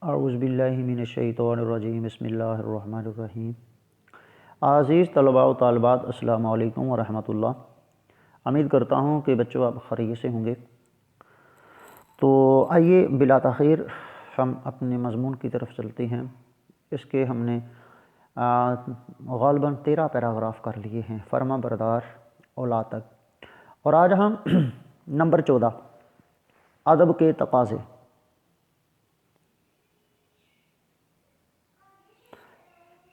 اعوذ باللہ من الشیطان الرجیم بسم اللہ الرحمن الرحیم۔ عزیز طلباء و طالبات، السلام علیکم ورحمۃ اللہ۔ امید کرتا ہوں کہ بچوں آپ خیریت سے ہوں گے۔ تو آئیے بلا تاخیر ہم اپنے مضمون کی طرف چلتے ہیں۔ اس کے ہم نے غالباً 13 پیراگراف کر لیے ہیں، فرما بردار اولاد تک، اور آج ہم نمبر 14 ادب کے تقاضے۔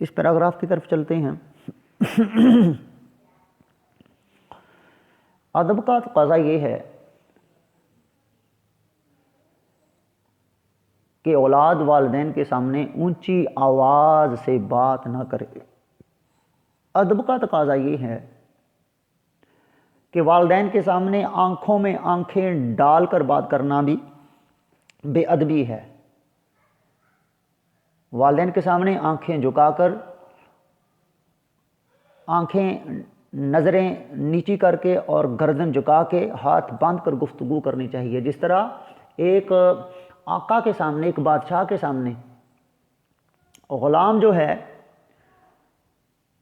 اس پیراگراف کی طرف چلتے ہیں۔ ادب کا تقاضا یہ ہے کہ اولاد والدین کے سامنے اونچی آواز سے بات نہ کرے۔ ادب کا تقاضا یہ ہے کہ والدین کے سامنے آنکھوں میں آنکھیں ڈال کر بات کرنا بھی بے ادبی ہے۔ والدین کے سامنے آنکھیں جھکا کر، آنکھیں نظریں نیچی کر کے اور گردن جھکا کے ہاتھ باندھ کر گفتگو کرنی چاہیے، جس طرح ایک آقا کے سامنے، ایک بادشاہ کے سامنے غلام جو ہے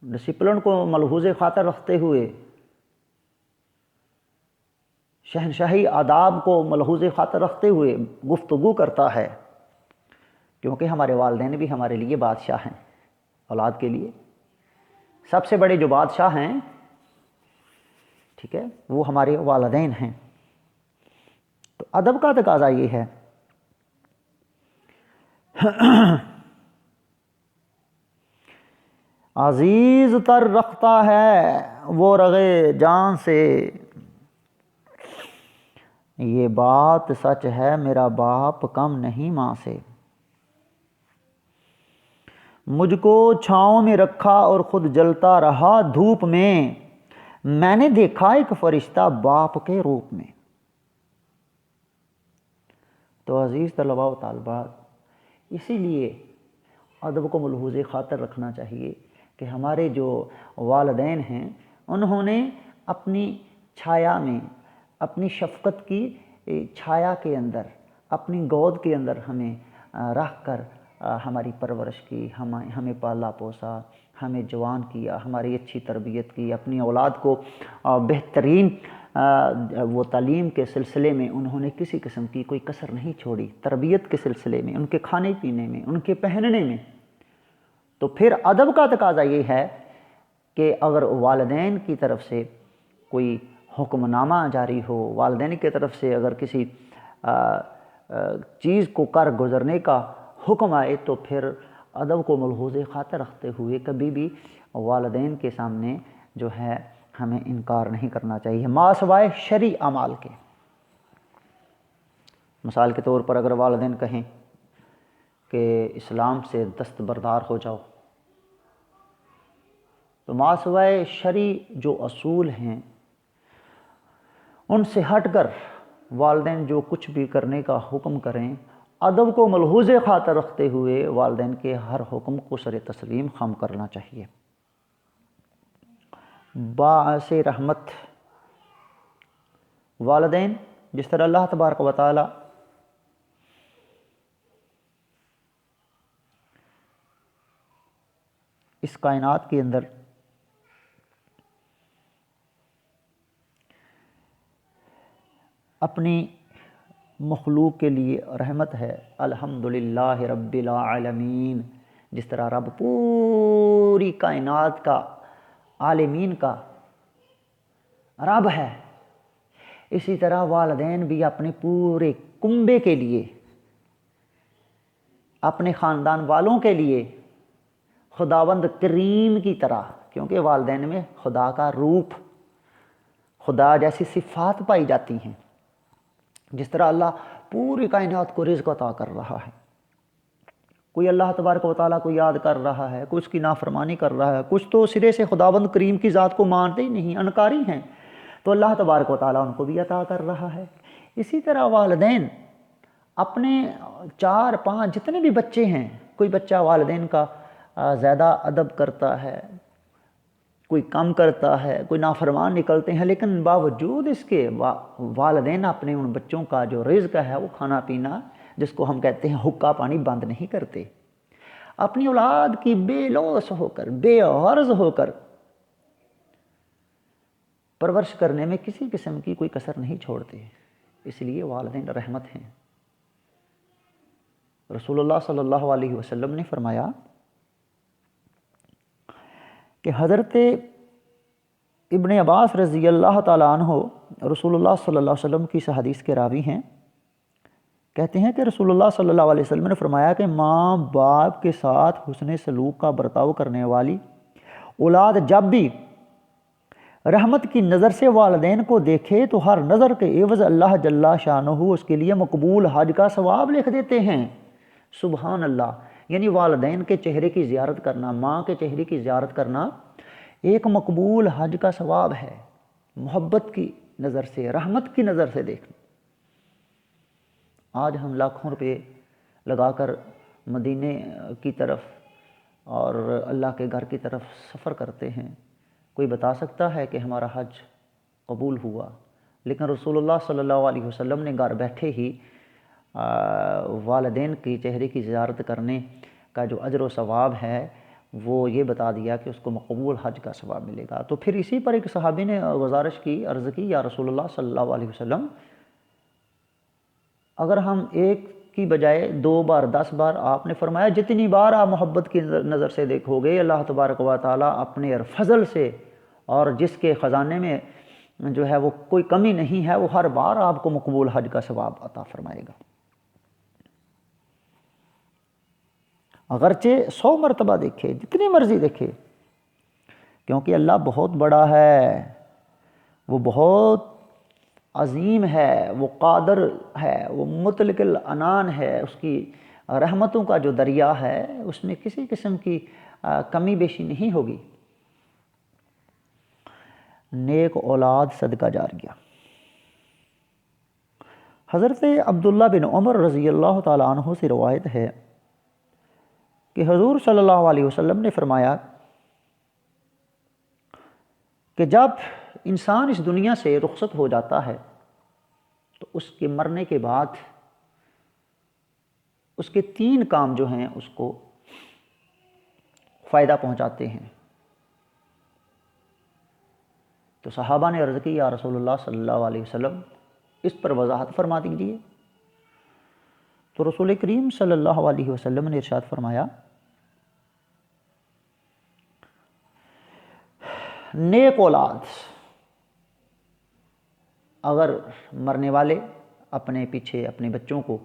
ڈسپلن کو ملحوظ خاطر رکھتے ہوئے، شہنشاہی آداب کو ملحوظ خاطر رکھتے ہوئے گفتگو کرتا ہے، کیونکہ ہمارے والدین بھی ہمارے لیے بادشاہ ہیں۔ اولاد کے لیے سب سے بڑے جو بادشاہ ہیں، ٹھیک ہے، وہ ہمارے والدین ہیں۔ تو ادب کا تقاضا یہ ہے عزیز تر رکھتا ہے وہ رغے جان سے، یہ بات سچ ہے میرا باپ کم نہیں ماں سے، مجھ کو چھاؤں میں رکھا اور خود جلتا رہا دھوپ میں نے دیکھا ایک فرشتہ باپ کے روپ میں۔ تو عزیز طلباء و طالبات، اسی لیے ادب کو ملحوظ خاطر رکھنا چاہیے کہ ہمارے جو والدین ہیں انہوں نے اپنی چھایا میں، اپنی شفقت کی چھایا کے اندر، اپنی گود کے اندر ہمیں رکھ کر ہماری پرورش کی، ہمیں پالا پوسا، ہمیں جوان کیا، ہماری اچھی تربیت کی، اپنی اولاد کو بہترین وہ تعلیم کے سلسلے میں انہوں نے کسی قسم کی کوئی کسر نہیں چھوڑی، تربیت کے سلسلے میں، ان کے کھانے پینے میں، ان کے پہننے میں۔ تو پھر ادب کا تقاضا یہ ہے کہ اگر والدین کی طرف سے کوئی حکم نامہ جاری ہو، والدین کی طرف سے اگر کسی چیز کو کر گزرنے کا حکم آئے، تو پھر ادب کو ملحوظ خاطر رکھتے ہوئے کبھی بھی والدین کے سامنے جو ہے ہمیں انکار نہیں کرنا چاہیے، ما سوائے شرعی اعمال کے۔ مثال کے طور پر اگر والدین کہیں کہ اسلام سے دستبردار ہو جاؤ، تو ما سوائے شرعی جو اصول ہیں ان سے ہٹ کر والدین جو کچھ بھی کرنے کا حکم کریں، ادب کو ملحوظ خاطر رکھتے ہوئے والدین کے ہر حکم کو سر تسلیم خم کرنا چاہیے۔ باعث رحمت والدین، جس طرح اللہ تبارک و تعالی اس کائنات کے اندر اپنی مخلوق کے لیے رحمت ہے، الحمدللہ رب العالمین، جس طرح رب پوری کائنات کا، عالمین کا رب ہے، اسی طرح والدین بھی اپنے پورے کنبے کے لیے، اپنے خاندان والوں کے لیے خداوند کریم کی طرح، کیونکہ والدین میں خدا کا روپ، خدا جیسی صفات پائی جاتی ہیں، جس طرح اللہ پوری کائنات کو رزق عطا کر رہا ہے، کوئی اللہ تبارک و تعالیٰ کو یاد کر رہا ہے، کوئی اس کی نافرمانی کر رہا ہے، کچھ تو سرے سے خداوند کریم کی ذات کو مانتے ہی نہیں، انکاری ہیں، تو اللہ تبارک و تعالیٰ ان کو بھی عطا کر رہا ہے۔ اسی طرح والدین اپنے 4-5 جتنے بھی بچے ہیں، کوئی بچہ والدین کا زیادہ ادب کرتا ہے، کوئی کم کرتا ہے، کوئی نافرمان نکلتے ہیں، لیکن باوجود اس کے والدین اپنے ان بچوں کا جو رزق ہے وہ کھانا پینا جس کو ہم کہتے ہیں حقہ پانی بند نہیں کرتے. اپنی اولاد کی بے لوث ہو کر، بے غرض ہو کر پرورش کرنے میں کسی قسم کی کوئی کسر نہیں چھوڑتے. اس لیے والدین رحمت ہیں. رسول اللہ صلی اللہ علیہ وسلم نے فرمایا کہ حضرت ابن عباس رضی اللہ تعالیٰ عنہ رسول اللہ صلی اللہ علیہ وسلم کی اس حدیث کے راوی ہیں. کہتے ہیں کہ رسول اللہ صلی اللہ علیہ وسلم نے فرمایا کہ ماں باپ کے ساتھ حسن سلوک کا برتاؤ کرنے والی اولاد جب بھی رحمت کی نظر سے والدین کو دیکھے تو ہر نظر کے عوض اللہ جل شانہ اس کے لیے مقبول حج کا ثواب لکھ دیتے ہیں. سبحان اللہ. یعنی والدین کے چہرے کی زیارت کرنا، ماں کے چہرے کی زیارت کرنا ایک مقبول حج کا ثواب ہے. محبت کی نظر سے، رحمت کی نظر سے دیکھنا. آج ہم لاکھوں روپے لگا کر مدینے کی طرف اور اللہ کے گھر کی طرف سفر کرتے ہیں. کوئی بتا سکتا ہے کہ ہمارا حج قبول ہوا؟ لیکن رسول اللہ صلی اللہ علیہ وسلم نے گھر بیٹھے ہی والدین کی چہرے کی زیارت کرنے کا جو اجر و ثواب ہے وہ یہ بتا دیا کہ اس کو مقبول حج کا ثواب ملے گا. تو پھر اسی پر ایک صحابی نے گزارش کی، عرض کی، یا رسول اللہ صلی اللہ علیہ وسلم اگر ہم ایک کی بجائے 2 بار 10 بار، آپ نے فرمایا جتنی بار آپ محبت کی نظر سے دیکھو گے اللہ تبارک و تعالیٰ اپنے فضل سے، اور جس کے خزانے میں جو ہے وہ کوئی کمی نہیں ہے، وہ ہر بار آپ کو مقبول حج کا ثواب عطا فرمائے گا. اگرچہ 100 مرتبہ دیکھے، جتنی مرضی دیکھے، کیونکہ اللہ بہت بڑا ہے، وہ بہت عظیم ہے، وہ قادر ہے، وہ مطلق العنان ہے. اس کی رحمتوں کا جو دریا ہے اس میں کسی قسم کی کمی بیشی نہیں ہوگی. نیک اولاد صدقہ جاریہ. حضرت عبداللہ بن عمر رضی اللہ تعالیٰ عنہ سے روایت ہے کہ حضور صلی اللہ علیہ وسلم نے فرمایا کہ جب انسان اس دنیا سے رخصت ہو جاتا ہے تو اس کے مرنے کے بعد اس کے 3 کام جو ہیں اس کو فائدہ پہنچاتے ہیں. تو صحابہ نے عرض کی، یا رسول اللہ صلی اللہ علیہ وسلم اس پر وضاحت فرما دیجیے. تو رسول کریم صلی اللہ علیہ وسلم نے ارشاد فرمایا، نیک اولاد. اگر مرنے والے اپنے پیچھے اپنے بچوں کو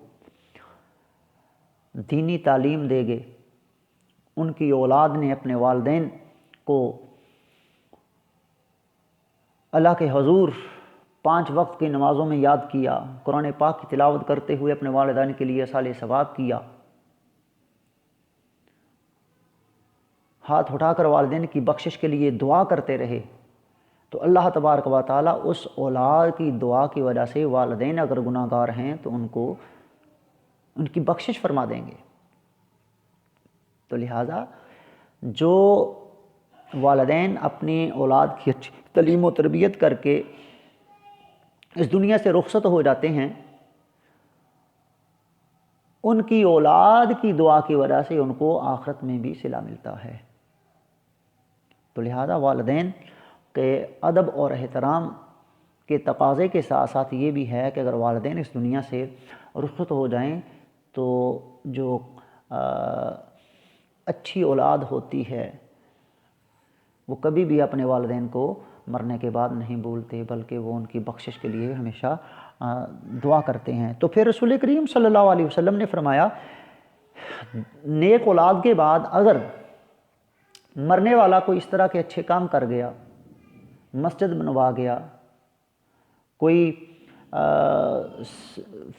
دینی تعلیم دے گے، ان کی اولاد نے اپنے والدین کو اللہ کے حضور 5 وقت کی نمازوں میں یاد کیا، قرآن پاک کی تلاوت کرتے ہوئے اپنے والدین کے لیے اصال ثواب کیا، ہاتھ اٹھا کر والدین کی بخشش کے لیے دعا کرتے رہے، تو اللہ تبارک و تعالیٰ اس اولاد کی دعا کی وجہ سے والدین اگر گناہ گار ہیں تو ان کو ان کی بخشش فرما دیں گے. تو لہٰذا جو والدین اپنی اولاد کی اچھی تعلیم و تربیت کر کے اس دنیا سے رخصت ہو جاتے ہیں، ان کی اولاد کی دعا کی وجہ سے ان کو آخرت میں بھی صلہ ملتا ہے. تو لہذا والدین کے ادب اور احترام کے تقاضے کے ساتھ ساتھ یہ بھی ہے کہ اگر والدین اس دنیا سے رخصت ہو جائیں تو جو اچھی اولاد ہوتی ہے وہ کبھی بھی اپنے والدین کو مرنے کے بعد نہیں بھولتے، بلکہ وہ ان کی بخشش کے لیے ہمیشہ دعا کرتے ہیں. تو پھر رسول کریم صلی اللہ علیہ وسلم نے فرمایا، نیک اولاد کے بعد اگر مرنے والا کوئی اس طرح کے اچھے کام کر گیا، مسجد بنوا گیا، کوئی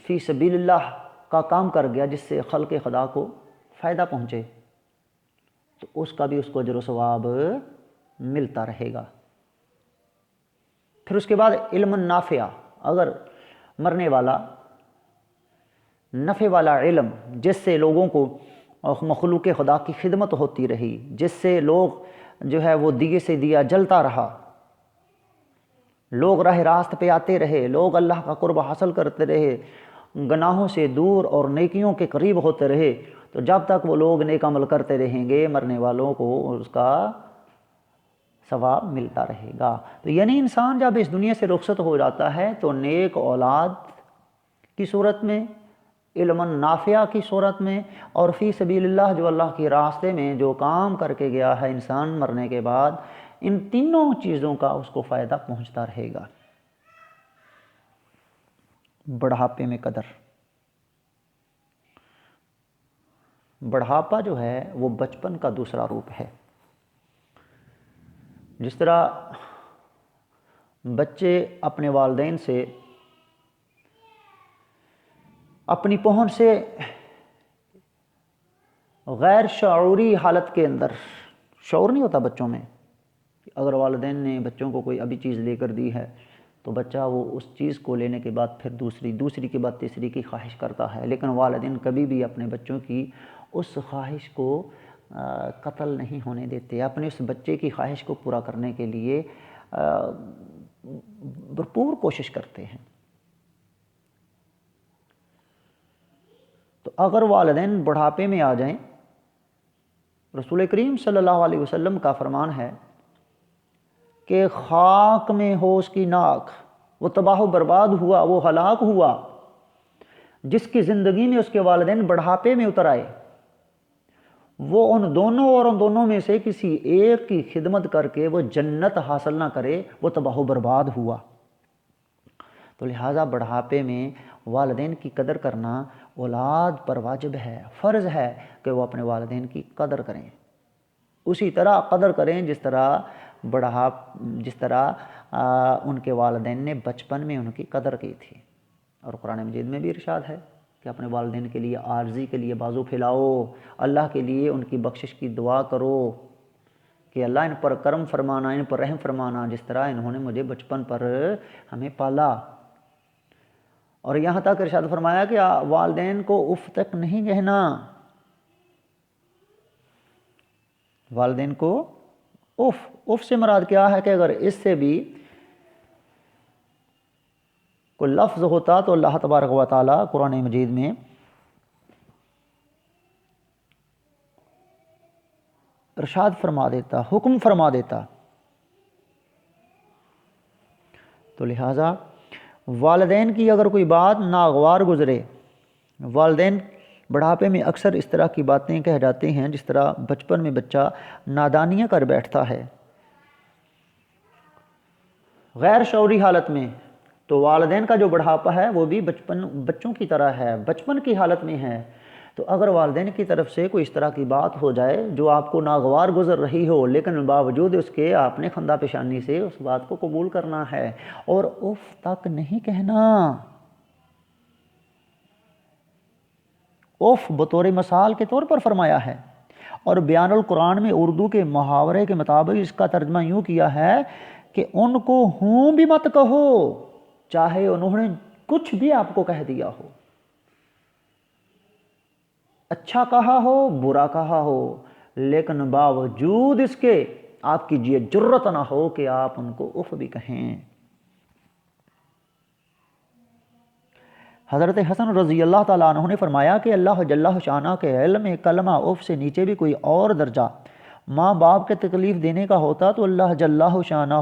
فی سبیل اللہ کا کام کر گیا جس سے خلق خدا کو فائدہ پہنچے، تو اس کا بھی اس کو اجر و ثواب ملتا رہے گا. پھر اس کے بعد علم نافع. اگر مرنے والا نفع والا علم جس سے لوگوں کو مخلوق خدا کی خدمت ہوتی رہی، جس سے لوگ جو ہے وہ دیے سے دیا جلتا رہا، لوگ راہ راست پہ آتے رہے، لوگ اللہ کا قرب حاصل کرتے رہے، گناہوں سے دور اور نیکیوں کے قریب ہوتے رہے تو جب تک وہ لوگ نیک عمل کرتے رہیں گے مرنے والوں کو اس کا ثواب ملتا رہے گا۔ تو یعنی انسان جب اس دنیا سے رخصت ہو جاتا ہے تو نیک اولاد کی صورت میں، علم نافع کی صورت میں، اور فی سبیل اللہ جو اللہ کے راستے میں جو کام کر کے گیا ہے انسان مرنے کے بعد، ان تینوں چیزوں کا اس کو فائدہ پہنچتا رہے گا۔ بڑھاپے میں قدر، بڑھاپا جو ہے وہ بچپن کا دوسرا روپ ہے۔ جس طرح بچے اپنے والدین سے اپنی پہنچ سے غیر شعوری حالت کے اندر، شعور نہیں ہوتا بچوں میں، اگر والدین نے بچوں کو کوئی ابھی چیز لے کر دی ہے تو بچہ وہ اس چیز کو لینے کے بعد پھر دوسری کے بعد تیسری کی خواہش کرتا ہے، لیکن والدین کبھی بھی اپنے بچوں کی اس خواہش کو قتل نہیں ہونے دیتے، اپنے اس بچے کی خواہش کو پورا کرنے کے لیے بھرپور کوشش کرتے ہیں۔ تو اگر والدین بڑھاپے میں آ جائیں، رسول کریم صلی اللہ علیہ وسلم کا فرمان ہے کہ خاک میں ہو اس کی ناک، وہ تباہ و برباد ہوا، وہ ہلاک ہوا جس کی زندگی میں اس کے والدین بڑھاپے میں اتر آئے، وہ ان دونوں میں سے کسی ایک کی خدمت کر کے وہ جنت حاصل نہ کرے، وہ تباہ و برباد ہوا۔ تو لہٰذا بڑھاپے میں والدین کی قدر کرنا اولاد پر واجب ہے، فرض ہے کہ وہ اپنے والدین کی قدر کریں، اسی طرح قدر کریں جس طرح ان کے والدین نے بچپن میں ان کی قدر کی تھی۔ اور قرآن مجید میں بھی ارشاد ہے کہ اپنے والدین کے لیے عاجزی کے لیے بازو پھیلاؤ، اللہ کے لیے ان کی بخشش کی دعا کرو کہ اللہ ان پر کرم فرمانا، ان پر رحم فرمانا، جس طرح انہوں نے مجھے بچپن پر ہمیں پالا۔ اور یہاں تک ارشاد فرمایا کہ والدین کو اف تک نہیں کہنا، والدین کو اف سے مراد کیا ہے کہ اگر اس سے بھی کوئی لفظ ہوتا تو اللہ تبارک و تعالی قرآن مجید میں ارشاد فرما دیتا، حکم فرما دیتا۔ تو لہٰذا والدین کی اگر کوئی بات ناگوار گزرے، والدین بڑھاپے میں اکثر اس طرح کی باتیں کہہ جاتے ہیں جس طرح بچپن میں بچہ نادانیاں کر بیٹھتا ہے غیر شعوری حالت میں، تو والدین کا جو بڑھاپا ہے وہ بھی بچوں کی طرح ہے، بچپن کی حالت میں ہے۔ تو اگر والدین کی طرف سے کوئی اس طرح کی بات ہو جائے جو آپ کو ناگوار گزر رہی ہو، لیکن باوجود اس کے آپ نے خندہ پیشانی سے اس بات کو قبول کرنا ہے اور اف تک نہیں کہنا۔ اف بطور مثال کے طور پر فرمایا ہے، اور بیان القرآن میں اردو کے محاورے کے مطابق اس کا ترجمہ یوں کیا ہے کہ ان کو ہوں بھی مت کہو، چاہے انہوں نے کچھ بھی آپ کو کہہ دیا ہو، اچھا کہا ہو برا کہا ہو، لیکن باوجود اس کے آپ کی یہ جرت نہ ہو کہ آپ ان کو اف بھی کہیں۔ حضرت حسن رضی اللہ تعالیٰ عنہ نے فرمایا کہ اللہ جل شانہ کے علم کلمہ اف سے نیچے بھی کوئی اور درجہ ماں باپ کے تکلیف دینے کا ہوتا تو اللہ جل شانہ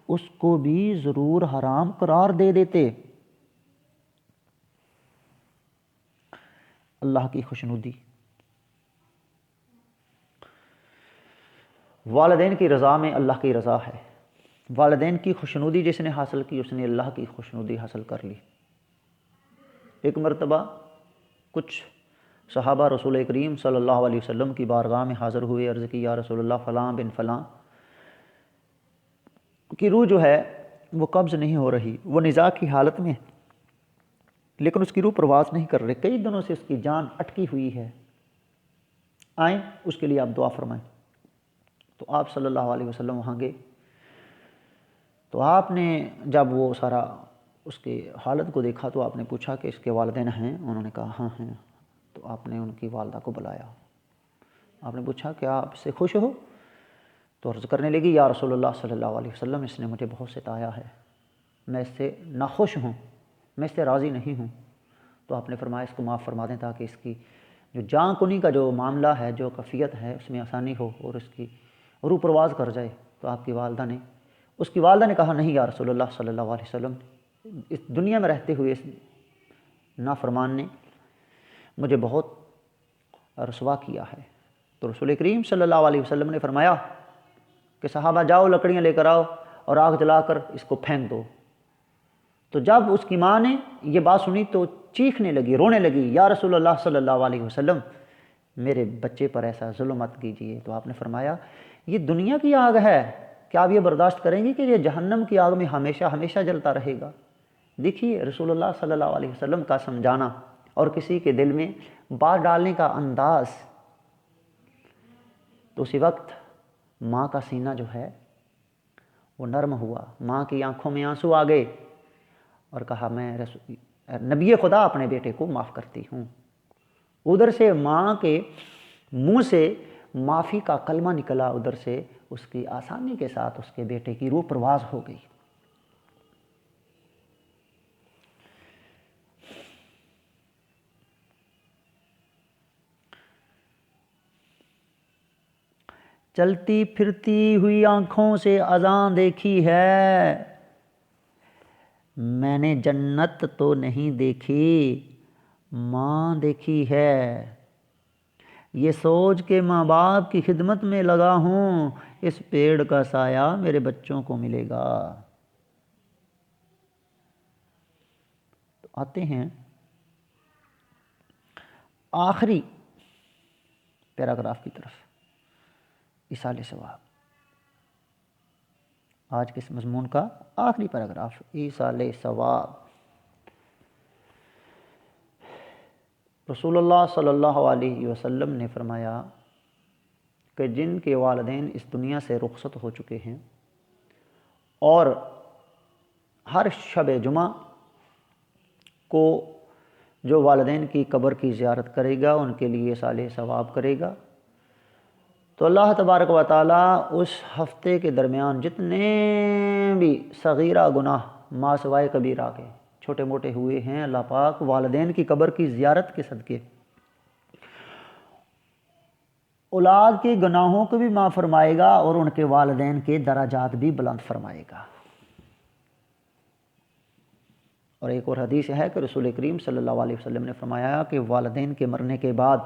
اس کو بھی ضرور حرام قرار دے دیتے۔ اللہ کی خوشنودی، والدین کی رضا میں اللہ کی رضا ہے، والدین کی خوشنودی جس نے حاصل کی اس نے اللہ کی خوشنودی حاصل کر لی۔ ایک مرتبہ کچھ صحابہ رسول کریم صلی اللہ علیہ وسلم کی بارگاہ میں حاضر ہوئے، عرض کی یا رسول اللہ فلاں بن فلاں کی روح جو ہے وہ قبض نہیں ہو رہی، وہ نزاع کی حالت میں لیکن اس کی روح پرواز نہیں کر رہی، کئی دنوں سے اس کی جان اٹکی ہوئی ہے، آئیں اس کے لیے آپ دعا فرمائیں۔ تو آپ صلی اللہ علیہ وسلم وہاں گئے، تو آپ نے جب وہ سارا اس کی حالت کو دیکھا تو آپ نے پوچھا کہ اس کے والدین ہیں؟ انہوں نے کہا ہاں ہیں۔ تو آپ نے ان کی والدہ کو بلایا، آپ نے پوچھا کہ آپ اس سے خوش ہو؟ تو عرض کرنے لگی یا رسول اللہ صلی اللہ علیہ وسلم اس نے مجھے بہت ستایا ہے، میں اس سے ناخوش ہوں، میں اس سے راضی نہیں ہوں۔ تو آپ نے فرمایا اس کو معاف فرما دیں تاکہ اس کی جو جان کنی کا جو معاملہ ہے، جو کیفیت ہے، اس میں آسانی ہو اور اس کی روح پرواز کر جائے۔ تو آپ کی والدہ نے، اس کی والدہ نے کہا نہیں یا رسول اللہ صلی اللہ علیہ وسلم، اس دنیا میں رہتے ہوئے اس نافرمان نے مجھے بہت رسوا کیا ہے۔ تو رسول کریم صلی اللہ علیہ وسلم نے فرمایا کہ صحابہ جاؤ لکڑیاں لے کر آؤ اور آگ جلا کر اس کو پھینک دو۔ تو جب اس کی ماں نے یہ بات سنی تو چیخنے لگی، رونے لگی، یا رسول اللہ صلی اللہ علیہ وسلم میرے بچے پر ایسا ظلم مت کیجیے۔ تو آپ نے فرمایا یہ دنیا کی آگ ہے، کیا آپ یہ برداشت کریں گے کہ یہ جہنم کی آگ میں ہمیشہ ہمیشہ جلتا رہے گا؟ دیکھیے رسول اللہ صلی اللہ علیہ وسلم کا سمجھانا اور کسی کے دل میں بات ڈالنے کا انداز۔ تو اسی وقت ماں کا سینہ جو ہے وہ نرم ہوا، ماں کی آنکھوں میں آنسو آ گئے اور کہا میں نبی خدا اپنے بیٹے کو معاف کرتی ہوں۔ ادھر سے ماں کے منہ سے معافی کا کلمہ نکلا، ادھر سے اس کی آسانی کے ساتھ اس کے بیٹے کی روح پرواز ہو گئی۔ چلتی پھرتی ہوئی آنکھوں سے اذان دیکھی ہے، میں نے جنت تو نہیں دیکھی، ماں دیکھی ہے۔ یہ سوچ کے ماں باپ کی خدمت میں لگا ہوں، اس پیڑ کا سایہ میرے بچوں کو ملے گا۔ تو آتے ہیں آخری پیراگراف کی طرف، ایصال ثواب۔ آج کے اس مضمون کا آخری پیراگراف، ایصال ثواب۔ رسول اللہ صلی اللہ علیہ وسلم نے فرمایا کہ جن کے والدین اس دنیا سے رخصت ہو چکے ہیں اور ہر شب جمعہ کو جو والدین کی قبر کی زیارت کرے گا ان کے لیے ایصال ثواب کرے گا، تو اللہ تبارک و تعالیٰ اس ہفتے کے درمیان جتنے بھی صغیرہ گناہ ما سوائے کبیرہ کے چھوٹے موٹے ہوئے ہیں، اللہ پاک والدین کی قبر کی زیارت کے صدقے اولاد کے گناہوں کو بھی معاف فرمائے گا اور ان کے والدین کے درجات بھی بلند فرمائے گا۔ اور ایک اور حدیث ہے کہ رسول کریم صلی اللہ علیہ وسلم نے فرمایا کہ والدین کے مرنے کے بعد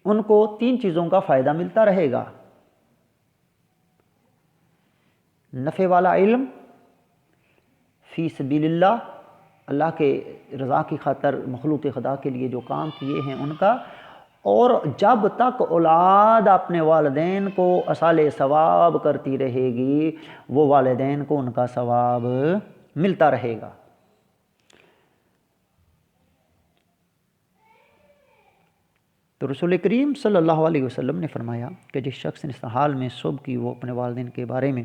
ان کو 3 چیزوں کا فائدہ ملتا رہے گا: نفع والا علم، فی سبیل اللہ، اللہ کے رضا کی خاطر مخلوق خدا کے لیے جو کام کیے ہیں ان کا، اور جب تک اولاد اپنے والدین کو ایصال ثواب کرتی رہے گی وہ والدین کو ان کا ثواب ملتا رہے گا۔ تو رسول کریم صلی اللہ علیہ وسلم نے فرمایا کہ جس شخص نے اس حال میں صبح کی وہ اپنے والدین کے بارے میں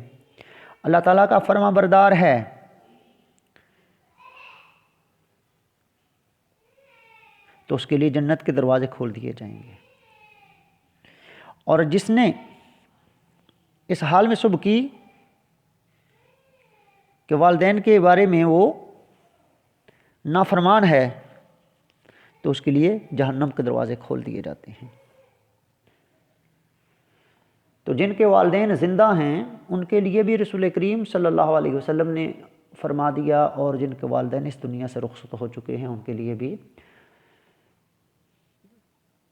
اللہ تعالیٰ کا فرما بردار ہے تو اس کے لیے جنت کے دروازے کھول دیے جائیں گے، اور جس نے اس حال میں صبح کی کہ والدین کے بارے میں وہ نافرمان ہے تو اس کے لیے جہنم کے دروازے کھول دیے جاتے ہیں۔ تو جن کے والدین زندہ ہیں ان کے لیے بھی رسول کریم صلی اللہ علیہ وسلم نے فرما دیا، اور جن کے والدین اس دنیا سے رخصت ہو چکے ہیں ان کے لیے بھی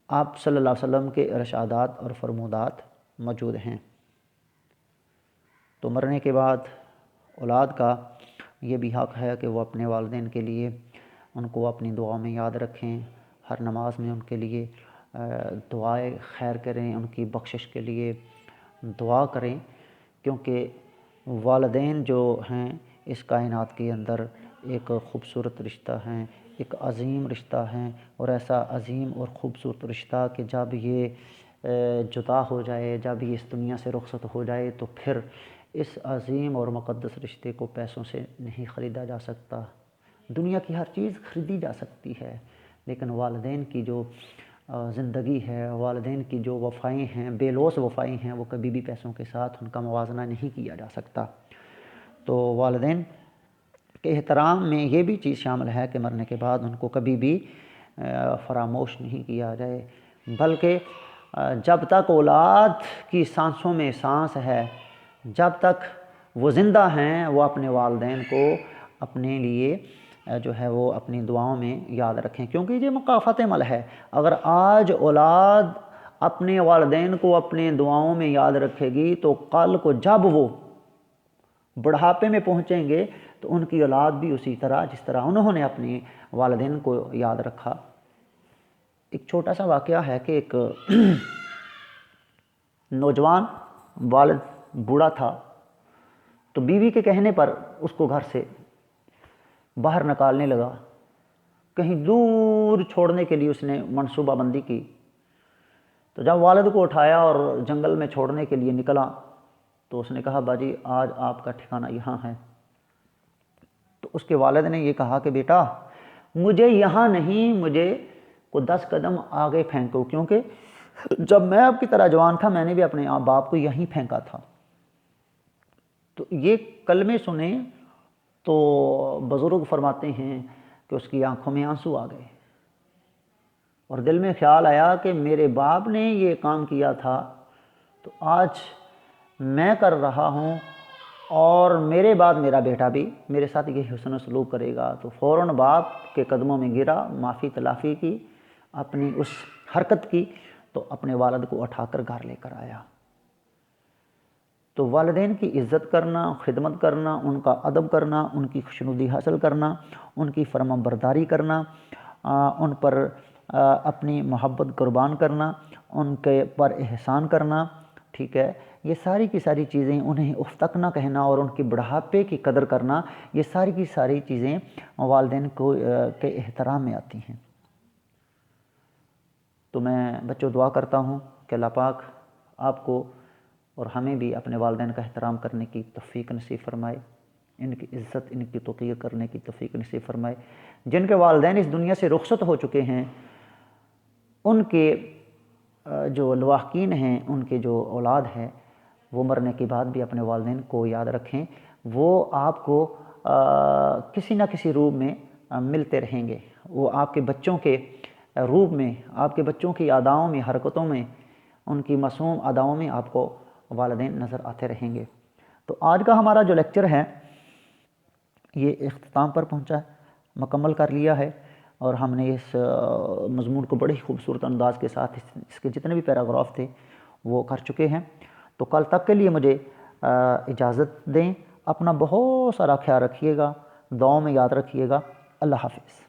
آپ صلی اللہ علیہ وسلم کے ارشادات اور فرمودات موجود ہیں۔ تو مرنے کے بعد اولاد کا یہ بھی حق ہے کہ وہ اپنے والدین کے لیے ان کو اپنی دعا میں یاد رکھیں، ہر نماز میں ان کے لیے دعائے خیر کریں، ان کی بخشش کے لیے دعا کریں، کیونکہ والدین جو ہیں اس کائنات کے اندر ایک خوبصورت رشتہ ہیں، ایک عظیم رشتہ ہیں، اور ایسا عظیم اور خوبصورت رشتہ کہ جب یہ جدا ہو جائے، جب یہ اس دنیا سے رخصت ہو جائے تو پھر اس عظیم اور مقدس رشتے کو پیسوں سے نہیں خریدا جا سکتا۔ دنیا کی ہر چیز خریدی جا سکتی ہے لیکن والدین کی جو زندگی ہے، والدین کی جو وفائیں ہیں، بے لوث وفائیں ہیں، وہ کبھی بھی پیسوں کے ساتھ ان کا موازنہ نہیں کیا جا سکتا۔ تو والدین کہ احترام میں یہ بھی چیز شامل ہے کہ مرنے کے بعد ان کو کبھی بھی فراموش نہیں کیا جائے، بلکہ جب تک اولاد کی سانسوں میں سانس ہے، جب تک وہ زندہ ہیں، وہ اپنے والدین کو اپنے لیے جو ہے وہ اپنی دعاؤں میں یاد رکھیں، کیونکہ یہ مکافات عمل ہے۔ اگر آج اولاد اپنے والدین کو اپنے دعاؤں میں یاد رکھے گی تو کل کو جب وہ بڑھاپے میں پہنچیں گے تو ان کی اولاد بھی اسی طرح جس طرح انہوں نے اپنے والدین کو یاد رکھا۔ ایک چھوٹا سا واقعہ ہے کہ ایک نوجوان والد بوڑھا تھا، تو بیوی کے کہنے پر اس کو گھر سے باہر نکالنے لگا، کہیں دور چھوڑنے کے لیے اس نے منصوبہ بندی کی۔ تو جب والد کو اٹھایا اور جنگل میں چھوڑنے کے لیے نکلا تو اس نے کہا باجی آج آپ کا ٹھکانہ یہاں ہے۔ تو اس کے والد نے یہ کہا کہ بیٹا مجھے یہاں نہیں، مجھے کو 10 قدم آگے پھینکو، کیونکہ جب میں آپ کی طرح جوان تھا میں نے بھی اپنے باپ کو یہیں پھینکا تھا۔ تو یہ کلمے سنیں تو بزرگ فرماتے ہیں کہ اس کی آنکھوں میں آنسو آ گئے اور دل میں خیال آیا کہ میرے باپ نے یہ کام کیا تھا تو آج میں کر رہا ہوں، اور میرے بعد میرا بیٹا بھی میرے ساتھ یہ حسن و سلوک کرے گا۔ تو فوراً باپ کے قدموں میں گرا، معافی تلافی کی اپنی اس حرکت کی، تو اپنے والد کو اٹھا کر گھر لے کر آیا۔ تو والدین کی عزت کرنا، خدمت کرنا، ان کا ادب کرنا، ان کی خوشنودی حاصل کرنا، ان کی فرما برداری کرنا، ان پر اپنی محبت قربان کرنا، ان کے پر احسان کرنا، ٹھیک ہے، یہ ساری کی ساری چیزیں، انہیں اف تک نہ کہنا اور ان کی بڑھاپے کی قدر کرنا، یہ ساری کی ساری چیزیں والدین کو کے احترام میں آتی ہیں۔ تو میں بچوں دعا کرتا ہوں کہ اللہ پاک آپ کو اور ہمیں بھی اپنے والدین کا احترام کرنے کی توفیق نصیب فرمائے، ان کی عزت، ان کی توقیر کرنے کی توفیق نصیب فرمائے۔ جن کے والدین اس دنیا سے رخصت ہو چکے ہیں، ان کے جو لواحقین ہیں، ان کے جو اولاد ہیں، وہ مرنے کے بعد بھی اپنے والدین کو یاد رکھیں، وہ آپ کو کسی نہ کسی روپ میں ملتے رہیں گے، وہ آپ کے بچوں کے روپ میں، آپ کے بچوں کی اداؤں میں، حرکتوں میں، ان کی معصوم اداؤں میں آپ کو والدین نظر آتے رہیں گے۔ تو آج کا ہمارا جو لیکچر ہے یہ اختتام پر پہنچا ہے، مکمل کر لیا ہے، اور ہم نے اس مضمون کو بڑی خوبصورت انداز کے ساتھ اس کے جتنے بھی پیراگراف تھے وہ کر چکے ہیں۔ تو کل تک کے لیے مجھے اجازت دیں، اپنا بہت سارا خیال رکھیے گا، دعاؤں میں یاد رکھیے گا۔ اللہ حافظ۔